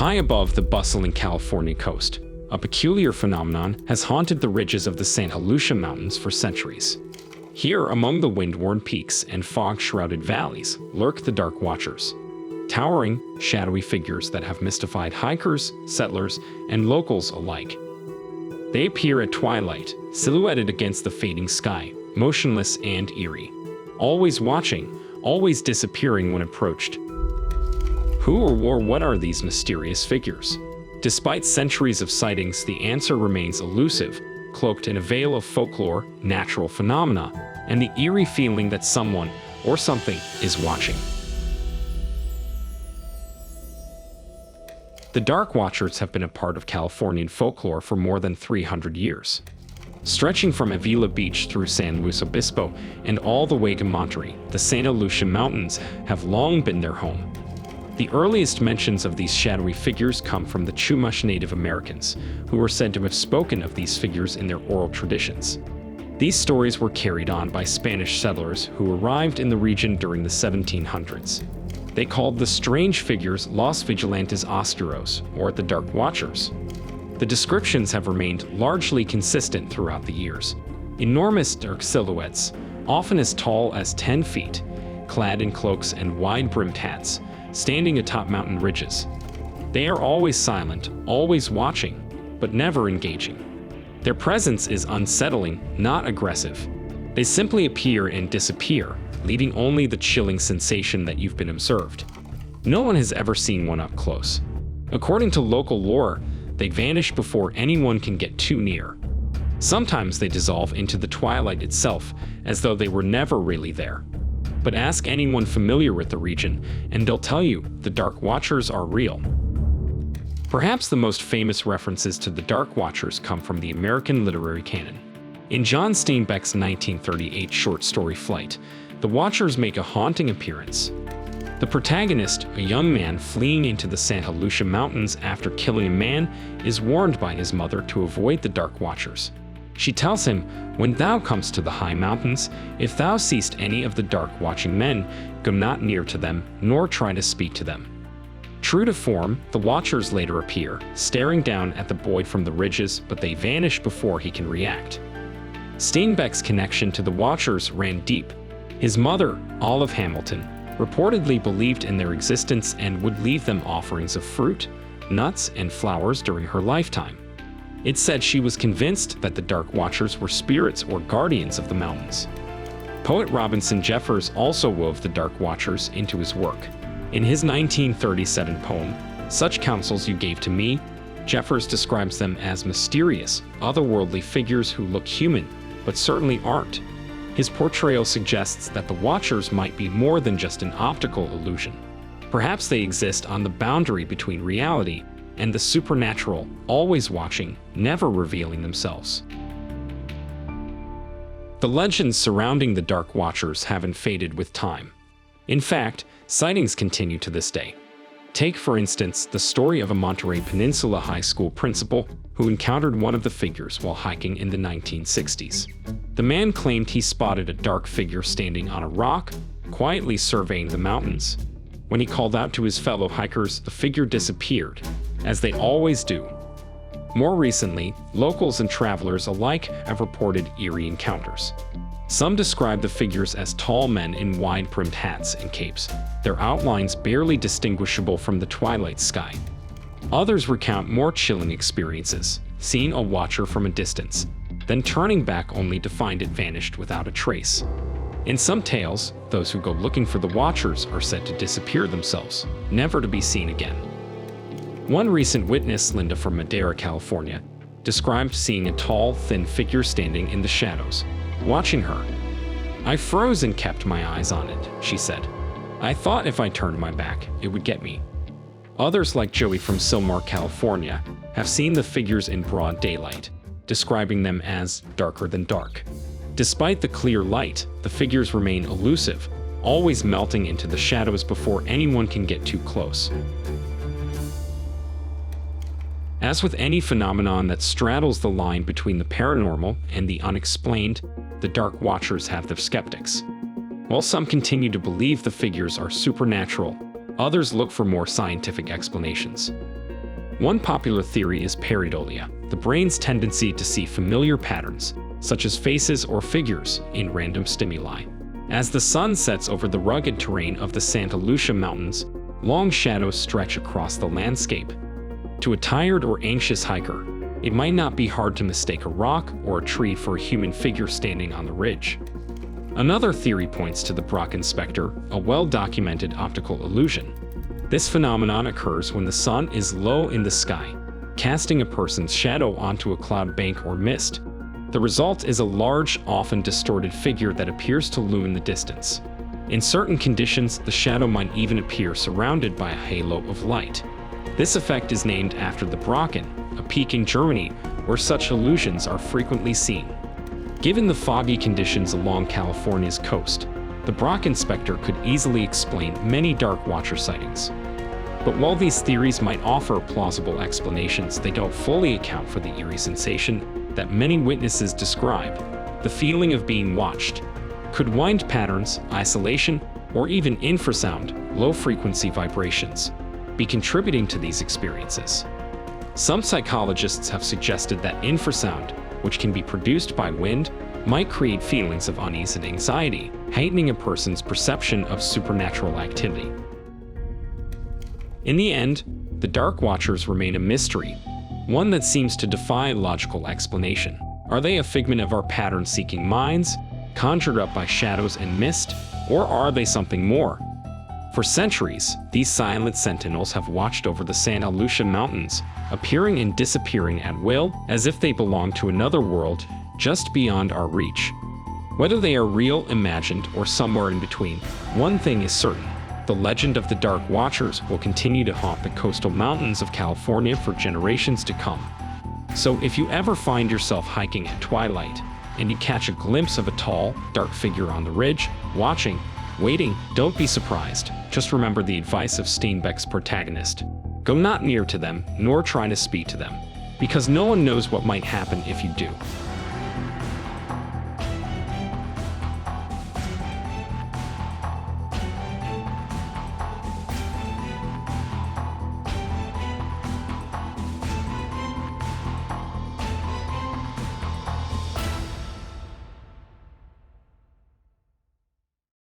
High above the bustling California coast, a peculiar phenomenon has haunted the ridges of the Santa Lucia Mountains for centuries. Here, among the wind-worn peaks and fog-shrouded valleys, lurk the Dark Watchers, towering, shadowy figures that have mystified hikers, settlers, and locals alike. They appear at twilight, silhouetted against the fading sky, motionless and eerie, always watching, always disappearing when approached. Who or what are these mysterious figures? Despite centuries of sightings, the answer remains elusive, cloaked in a veil of folklore, natural phenomena, and the eerie feeling that someone or something is watching. The Dark Watchers have been a part of Californian folklore for more than 300 years. Stretching from Avila Beach through San Luis Obispo and all the way to Monterey, the Santa Lucia Mountains have long been their home. The earliest mentions of these shadowy figures come from the Chumash Native Americans, who are said to have spoken of these figures in their oral traditions. These stories were carried on by Spanish settlers who arrived in the region during the 1700s. They called the strange figures Los Vigilantes Oscuros, or the Dark Watchers. The descriptions have remained largely consistent throughout the years. Enormous dark silhouettes, often as tall as 10 feet, clad in cloaks and wide-brimmed hats, standing atop mountain ridges. They are always silent, always watching, but never engaging. Their presence is unsettling, not aggressive. They simply appear and disappear, leaving only the chilling sensation that you've been observed. No one has ever seen one up close. According to local lore, they vanish before anyone can get too near. Sometimes they dissolve into the twilight itself, as though they were never really there. But ask anyone familiar with the region, and they'll tell you the Dark Watchers are real. Perhaps the most famous references to the Dark Watchers come from the American literary canon. In John Steinbeck's 1938 short story Flight, the Watchers make a haunting appearance. The protagonist, a young man fleeing into the Santa Lucia Mountains after killing a man, is warned by his mother to avoid the Dark Watchers. She tells him, "When thou comest to the high mountains, if thou seest any of the dark watching men, go not near to them, nor try to speak to them." True to form, the Watchers later appear, staring down at the boy from the ridges, but they vanish before he can react. Steinbeck's connection to the Watchers ran deep. His mother, Olive Hamilton, reportedly believed in their existence and would leave them offerings of fruit, nuts, and flowers during her lifetime. It's said she was convinced that the Dark Watchers were spirits or guardians of the mountains. Poet Robinson Jeffers also wove the Dark Watchers into his work. In his 1937 poem, "Such Counsels You Gave to Me," Jeffers describes them as mysterious, otherworldly figures who look human, but certainly aren't. His portrayal suggests that the Watchers might be more than just an optical illusion. Perhaps they exist on the boundary between reality and the supernatural, always watching, never revealing themselves. The legends surrounding the Dark Watchers haven't faded with time. In fact, sightings continue to this day. Take, for instance, the story of a Monterey Peninsula high school principal who encountered one of the figures while hiking in the 1960s. The man claimed he spotted a dark figure standing on a rock, quietly surveying the mountains. When he called out to his fellow hikers, the figure disappeared, as they always do. More recently, locals and travelers alike have reported eerie encounters. Some describe the figures as tall men in wide-brimmed hats and capes, their outlines barely distinguishable from the twilight sky. Others recount more chilling experiences, seeing a watcher from a distance, then turning back only to find it vanished without a trace. In some tales, those who go looking for the Watchers are said to disappear themselves, never to be seen again. One recent witness, Linda from Madera, California, described seeing a tall, thin figure standing in the shadows, watching her. "I froze and kept my eyes on it," she said. "I thought if I turned my back, it would get me." Others, like Joey from Silmar, California, have seen the figures in broad daylight, describing them as darker than dark. Despite the clear light, the figures remain elusive, always melting into the shadows before anyone can get too close. As with any phenomenon that straddles the line between the paranormal and the unexplained, the Dark Watchers have their skeptics. While some continue to believe the figures are supernatural, others look for more scientific explanations. One popular theory is pareidolia, the brain's tendency to see familiar patterns, such as faces or figures, in random stimuli. As the sun sets over the rugged terrain of the Santa Lucia Mountains, long shadows stretch across the landscape. To a tired or anxious hiker, it might not be hard to mistake a rock or a tree for a human figure standing on the ridge. Another theory points to the Brocken specter, a well-documented optical illusion. This phenomenon occurs when the sun is low in the sky, casting a person's shadow onto a cloud bank or mist. The result is a large, often distorted figure that appears to loom in the distance. In certain conditions, the shadow might even appear surrounded by a halo of light. This effect is named after the Brocken, a peak in Germany where such illusions are frequently seen. Given the foggy conditions along California's coast, the Brocken specter could easily explain many dark watcher sightings. But while these theories might offer plausible explanations, they don't fully account for the eerie sensation that many witnesses describe. The feeling of being watched. Could wind patterns, isolation, or even infrasound, low-frequency vibrations, be contributing to these experiences? Some psychologists have suggested that infrasound, which can be produced by wind, might create feelings of unease and anxiety, heightening a person's perception of supernatural activity. In the end, the Dark Watchers remain a mystery, one that seems to defy logical explanation. Are they a figment of our pattern-seeking minds, conjured up by shadows and mist, or are they something more? For centuries, these silent sentinels have watched over the Santa Lucia Mountains, appearing and disappearing at will, as if they belong to another world just beyond our reach. Whether they are real, imagined, or somewhere in between, one thing is certain. The legend of the Dark Watchers will continue to haunt the coastal mountains of California for generations to come. So if you ever find yourself hiking at twilight, and you catch a glimpse of a tall, dark figure on the ridge, watching, waiting, don't be surprised. Just remember the advice of Steinbeck's protagonist. Go not near to them, nor try to speak to them, because no one knows what might happen if you do.